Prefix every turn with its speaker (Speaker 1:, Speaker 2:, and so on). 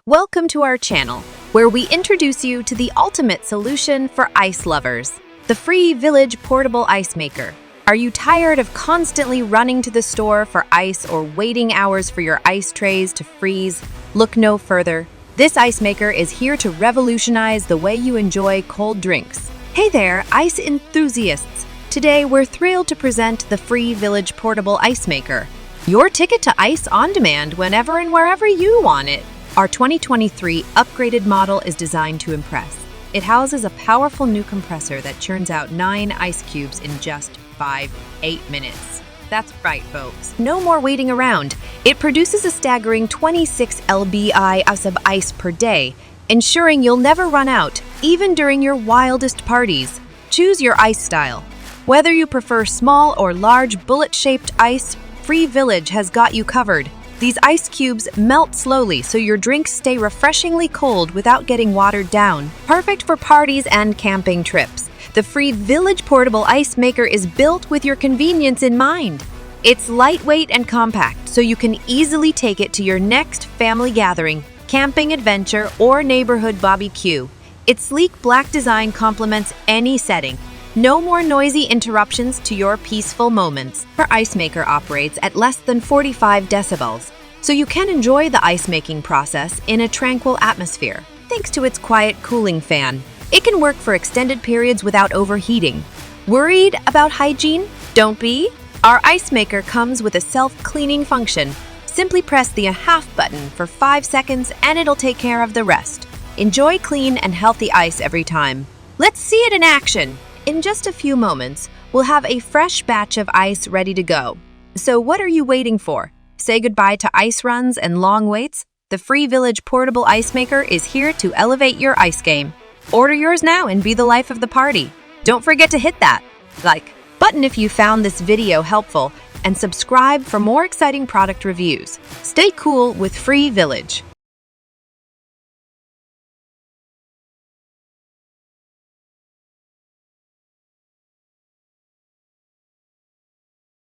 Speaker 1: Welcome to our channel, where we introduce you to the ultimate solution for ice lovers, the Free Village Portable Ice Maker. Are you tired of constantly running to the store for ice or waiting hours for your ice trays to freeze? Look no further. This ice maker is here to revolutionize the way you enjoy cold drinks. Hey there, ice enthusiasts! Today, we're thrilled to present the Free Village Portable Ice Maker, your ticket to ice on demand whenever and wherever you want it. Our 2023 upgraded model is designed to impress. It houses a powerful new compressor that churns out 9 ice cubes in just 8 minutes. That's right, folks. No more waiting around. It produces a staggering 26 lb of ice per day, ensuring you'll never run out, even during your wildest parties. Choose your ice style. Whether you prefer small or large bullet-shaped ice, Free Village has got you covered. These ice cubes melt slowly so your drinks stay refreshingly cold without getting watered down. Perfect for parties and camping trips. The Free Village Portable Ice Maker is built with your convenience in mind. It's lightweight and compact, so you can easily take it to your next family gathering, camping adventure, or neighborhood barbecue. Its sleek black design complements any setting. No more noisy interruptions to your peaceful moments. Our ice maker operates at less than 45 decibels, so you can enjoy the ice making process in a tranquil atmosphere. Thanks to its quiet cooling fan, it can work for extended periods without overheating. Worried about hygiene? Don't be. Our ice maker comes with a self-cleaning function. Simply press the half button for 5 seconds and it'll take care of the rest. Enjoy clean and healthy ice every time. Let's see it in action. In just a few moments, we'll have a fresh batch of ice ready to go. So what are you waiting for? Say goodbye to ice runs and long waits? The Free Village Portable Ice Maker is here to elevate your ice game. Order yours now and be the life of the party. Don't forget to hit that like button if you found this video helpful, and subscribe for more exciting product reviews. Stay cool with Free Village.